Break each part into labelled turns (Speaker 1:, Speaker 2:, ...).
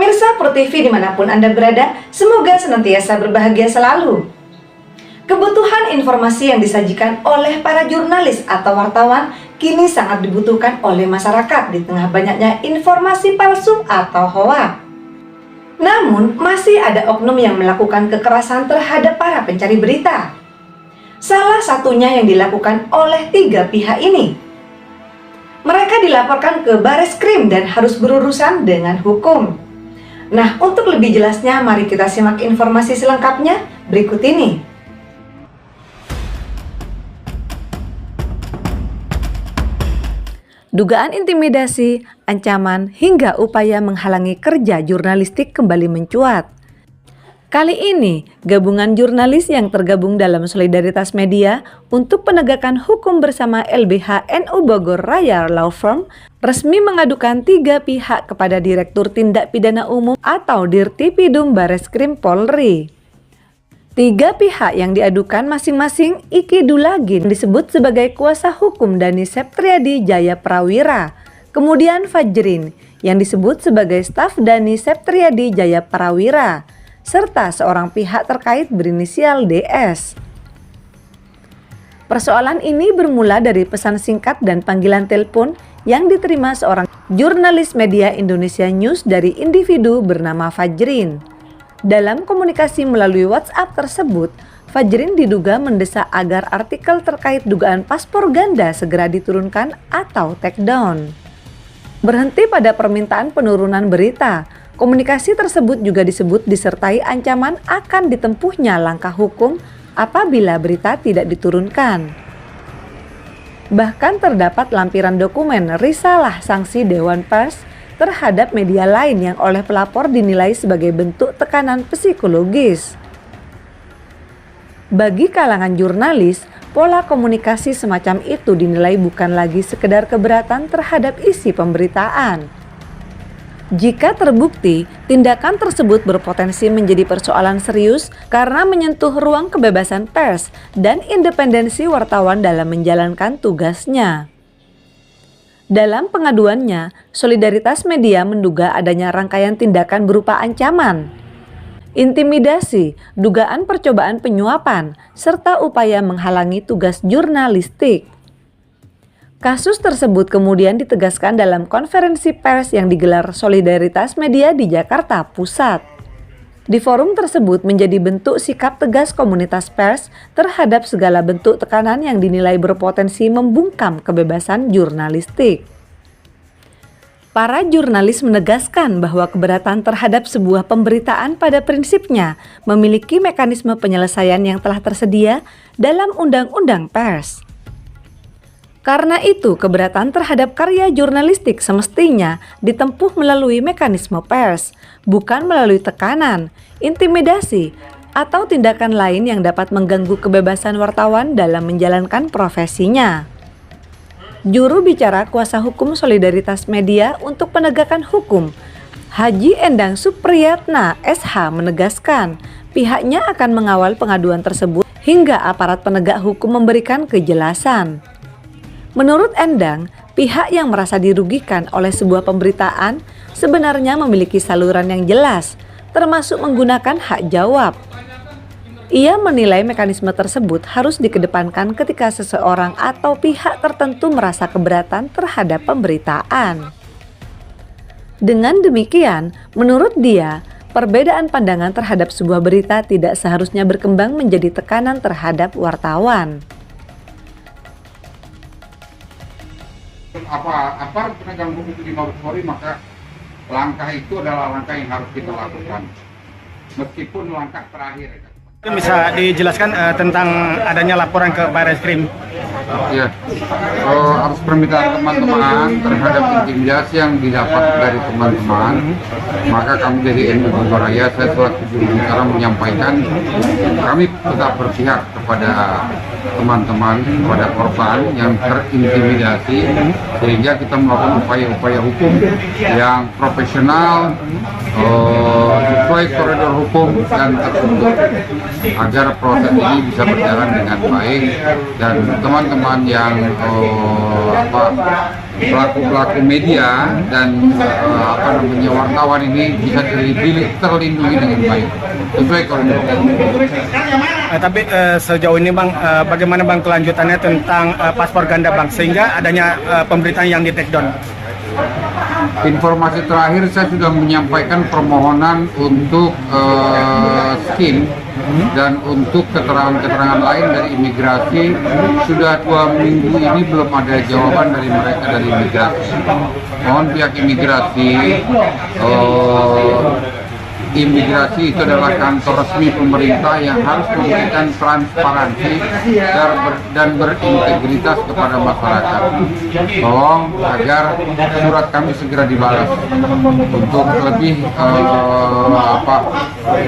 Speaker 1: Pemirsa Pro TV dimanapun Anda berada, semoga senantiasa berbahagia selalu. Kebutuhan informasi yang disajikan oleh para jurnalis atau wartawan kini sangat dibutuhkan oleh masyarakat di tengah banyaknya informasi palsu atau hoak. Namun, masih ada oknum yang melakukan kekerasan terhadap para pencari berita. Salah satunya yang dilakukan oleh 3 pihak ini. Mereka dilaporkan ke Bareskrim dan harus berurusan dengan hukum. Nah, untuk lebih jelasnya, mari kita simak informasi selengkapnya berikut ini. Dugaan intimidasi, ancaman, hingga upaya menghalangi kerja jurnalistik kembali mencuat. Kali ini, gabungan jurnalis yang tergabung dalam Solidaritas Media untuk penegakan hukum bersama LBH NU Bogor Raya Law Firm resmi mengadukan 3 pihak kepada Direktur Tindak Pidana Umum atau Dirtipidum Bareskrim Polri. 3 pihak yang diadukan masing-masing Iki Dulagin disebut sebagai kuasa hukum Dani Septriadi Jaya Prawira, kemudian Fajrin yang disebut sebagai staf Dani Septriadi Jaya Prawira, serta seorang pihak terkait berinisial DS. Persoalan ini bermula dari pesan singkat dan panggilan telepon yang diterima seorang jurnalis media Indonesia News dari individu bernama Fajrin. Dalam komunikasi melalui WhatsApp tersebut, Fajrin diduga mendesak agar artikel terkait dugaan paspor ganda segera diturunkan atau take down. Berhenti pada permintaan penurunan berita, komunikasi tersebut juga disebut disertai ancaman akan ditempuhnya langkah hukum apabila berita tidak diturunkan. Bahkan terdapat lampiran dokumen risalah sanksi Dewan Pers terhadap media lain yang oleh pelapor dinilai sebagai bentuk tekanan psikologis. Bagi kalangan jurnalis, pola komunikasi semacam itu dinilai bukan lagi sekedar keberatan terhadap isi pemberitaan. Jika terbukti, tindakan tersebut berpotensi menjadi persoalan serius karena menyentuh ruang kebebasan pers dan independensi wartawan dalam menjalankan tugasnya. Dalam pengaduannya, Solidaritas Media menduga adanya rangkaian tindakan berupa ancaman, intimidasi, dugaan percobaan penyuapan, serta upaya menghalangi tugas jurnalistik. Kasus tersebut kemudian ditegaskan dalam konferensi pers yang digelar Solidaritas Media di Jakarta Pusat. Di forum tersebut menjadi bentuk sikap tegas komunitas pers terhadap segala bentuk tekanan yang dinilai berpotensi membungkam kebebasan jurnalistik. Para jurnalis menegaskan bahwa keberatan terhadap sebuah pemberitaan pada prinsipnya memiliki mekanisme penyelesaian yang telah tersedia dalam Undang-Undang Pers. Karena itu, keberatan terhadap karya jurnalistik semestinya ditempuh melalui mekanisme pers, bukan melalui tekanan, intimidasi, atau tindakan lain yang dapat mengganggu kebebasan wartawan dalam menjalankan profesinya. Juru bicara kuasa hukum Solidaritas Media untuk penegakan hukum, Haji Endang Supriyatna SH menegaskan pihaknya akan mengawal pengaduan tersebut hingga aparat penegak hukum memberikan kejelasan. Menurut Endang, pihak yang merasa dirugikan oleh sebuah pemberitaan sebenarnya memiliki saluran yang jelas, termasuk menggunakan hak jawab. Ia menilai mekanisme tersebut harus dikedepankan ketika seseorang atau pihak tertentu merasa keberatan terhadap pemberitaan. Dengan demikian, menurut dia, perbedaan pandangan terhadap sebuah berita tidak seharusnya berkembang menjadi tekanan terhadap wartawan.
Speaker 2: Aparat penegak hukum itu di Mabes Polri, maka langkah itu adalah langkah yang harus kita lakukan, meskipun langkah terakhir.
Speaker 3: Bisa dijelaskan tentang adanya laporan ke Bareskrim?
Speaker 2: Ya, atas permintaan teman-teman terhadap intimidasi yang didapat dari teman-teman, maka kami dari NU Bogor Raya, saya selaku juru bicara menyampaikan kami tetap berpihak kepada teman-teman, kepada korban yang terintimidasi, sehingga kita melakukan upaya-upaya hukum yang profesional, sesuai koridor hukum dan tertutup, agar proses ini bisa berjalan dengan baik dan teman-teman yang pelaku-pelaku media dan wartawan ini bisa terlindungi dengan baik sesuai koridor.
Speaker 3: Tapi sejauh ini Bang, bagaimana Bang kelanjutannya tentang paspor ganda Bang sehingga adanya pemberitaan yang di take down?
Speaker 2: Informasi terakhir saya sudah menyampaikan permohonan untuk SKIM dan untuk keterangan-keterangan lain dari imigrasi. Sudah 2 minggu ini belum ada jawaban dari mereka dari imigrasi. Mohon pihak imigrasi itu adalah kantor resmi pemerintah yang harus memberikan transparansi dan berintegritas kepada masyarakat. Tolong agar surat kami segera dibalas untuk lebih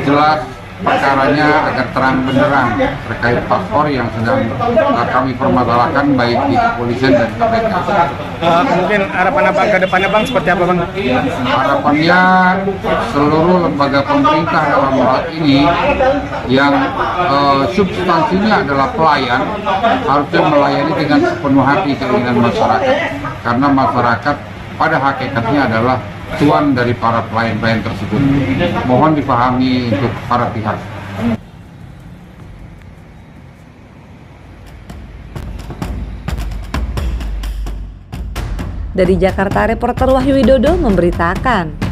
Speaker 2: jelas perkaranya agar terang benderang terkait paspor yang sedang kami permasalahkan baik di kepolisian dan KPK.
Speaker 3: Mungkin harapan Abang ke depannya Bang seperti apa Bang?
Speaker 2: Harapannya seluruh lembaga pemerintah dalam hal ini yang substansinya adalah pelayan harusnya melayani dengan sepenuh hati keinginan masyarakat, karena masyarakat pada hakikatnya adalah tuan dari para pelayan-pelayan tersebut. Mohon dipahami untuk para pihak.
Speaker 1: Dari Jakarta, reporter Wahyu Widodo memberitakan.